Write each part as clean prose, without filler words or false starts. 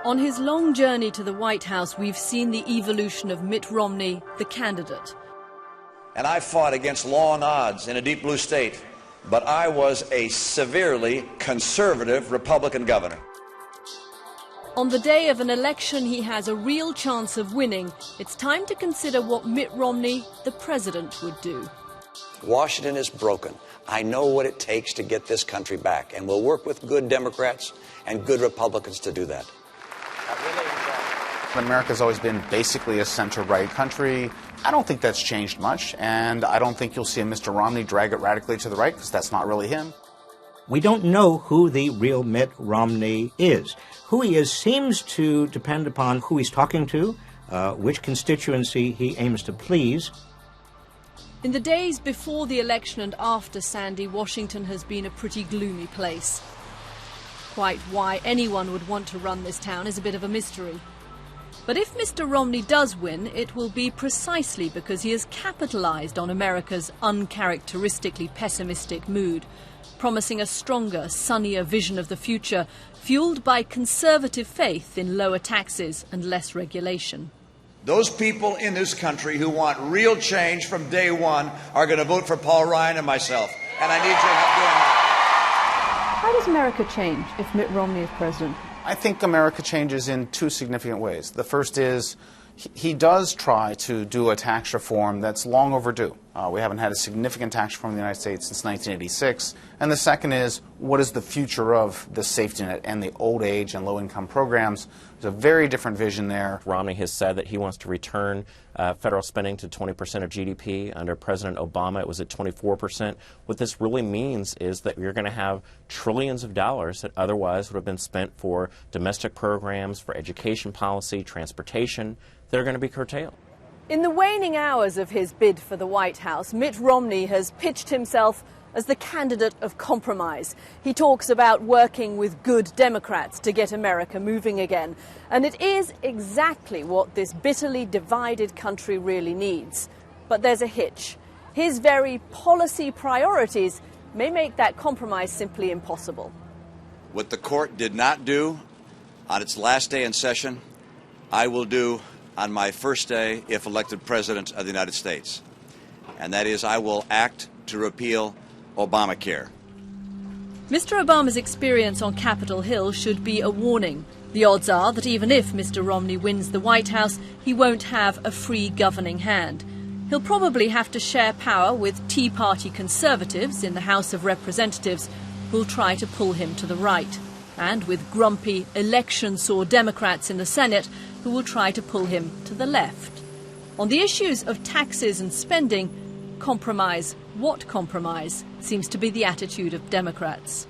On his long journey to the White House, we've seen the evolution of Mitt Romney, the candidate. And I fought against long odds in a deep blue state, but I was a severely conservative Republican governor. On the day of an election he has a real chance of winning, it's time to consider what Mitt Romney, the president, would do. Washington is broken. I know what it takes to get this country back, and we'll work with good Democrats and good Republicans to do that. America's always been basically a center-right country. I don't think that's changed much, and I don't think you'll see a Mr. Romney drag it radically to the right, because that's not really him. We don't know who the real Mitt Romney is. Who he is seems to depend upon who he's talking to, which constituency he aims to please. In the days before the election and after Sandy, Washington has been a pretty gloomy place. Quite why anyone would want to run this town is a bit of a mystery. But if Mr. Romney does win, it will be precisely because he has capitalized on America's uncharacteristically pessimistic mood, promising a stronger, sunnier vision of the future, fueled by conservative faith in lower taxes and less regulation. Those people in this country who want real change from day one are going to vote for Paul Ryan and myself. And I need your help doing that. How does America change if Mitt Romney is president? I think America changes in two significant ways. The first is he does try to do a tax reform that's long overdue. We haven't had a significant tax reform in the United States since 1986. And the second is, what is the future of the safety net and the old age and low-income programs? There's a very different vision there. Romney has said that he wants to return federal spending to 20% of GDP. Under President Obama, it was at 24%. What this really means is that you're going to have trillions of dollars that otherwise would have been spent for domestic programs, for education policy, transportation, that are going to be curtailed. In the waning hours of his bid for the White House, Mitt Romney has pitched himself as the candidate of compromise. He talks about working with good Democrats to get America moving again. And it is exactly what this bitterly divided country really needs. But there's a hitch. His very policy priorities may make that compromise simply impossible. What the court did not do on its last day in session, I will do on my first day if elected President of the United States. And that is, I will act to repeal Obamacare. Mr. Obama's experience on Capitol Hill should be a warning. The odds are that even if Mr. Romney wins the White House, he won't have a free governing hand. He'll probably have to share power with Tea Party conservatives in the House of Representatives who'll try to pull him to the right, and with grumpy, election-sore Democrats in the Senate who will try to pull him to the left. On the issues of taxes and spending, compromise, what compromise, seems to be the attitude of Democrats.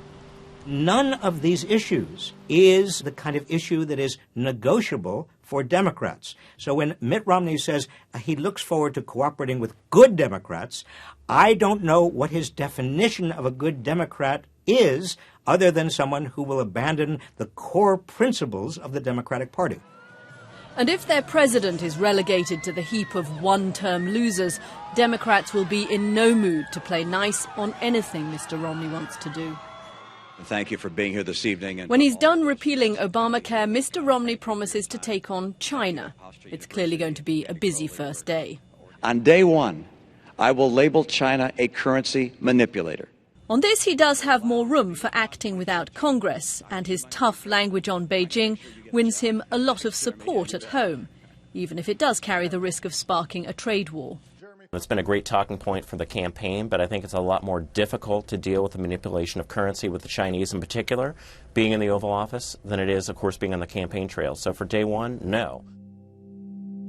None of these issues is the kind of issue that is negotiable for Democrats. So when Mitt Romney says he looks forward to cooperating with good Democrats, I don't know what his definition of a good Democrat is, other than someone who will abandon the core principles of the Democratic Party. And if their president is relegated to the heap of one-term losers, Democrats will be in no mood to play nice on anything Mr. Romney wants to do. Thank you for being here this evening. When he's done repealing Obamacare, Mr. Romney promises to take on China. It's clearly going to be a busy first day. On day one, I will label China a currency manipulator. On this, he does have more room for acting without Congress, and his tough language on Beijing wins him a lot of support at home, even if it does carry the risk of sparking a trade war. It's been a great talking point for the campaign, but I think it's a lot more difficult to deal with the manipulation of currency with the Chinese in particular, being in the Oval Office, than it is, of course, being on the campaign trail. So for day one, no.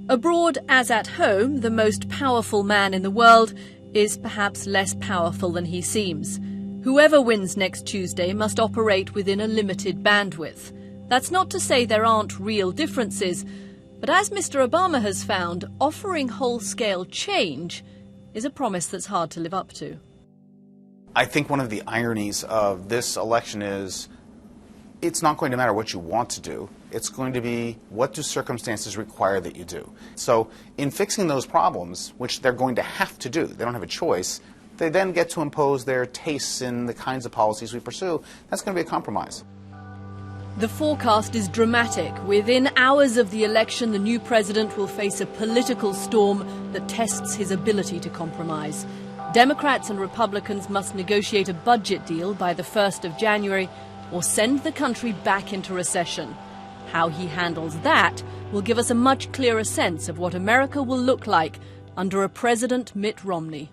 Abroad as at home, the most powerful man in the world is perhaps less powerful than he seems. Whoever wins next Tuesday must operate within a limited bandwidth. That's not to say there aren't real differences, but as Mr. Obama has found, offering whole-scale change is a promise that's hard to live up to. I think one of the ironies of this election is it's not going to matter what you want to do. It's going to be what do circumstances require that you do. So in fixing those problems, which they're going to have to do, they don't have a choice, they then get to impose their tastes in the kinds of policies we pursue. That's going to be a compromise. The forecast is dramatic. Within hours of the election, the new president will face a political storm that tests his ability to compromise. Democrats and Republicans must negotiate a budget deal by the 1st of January or send the country back into recession. How he handles that will give us a much clearer sense of what America will look like under a President Mitt Romney.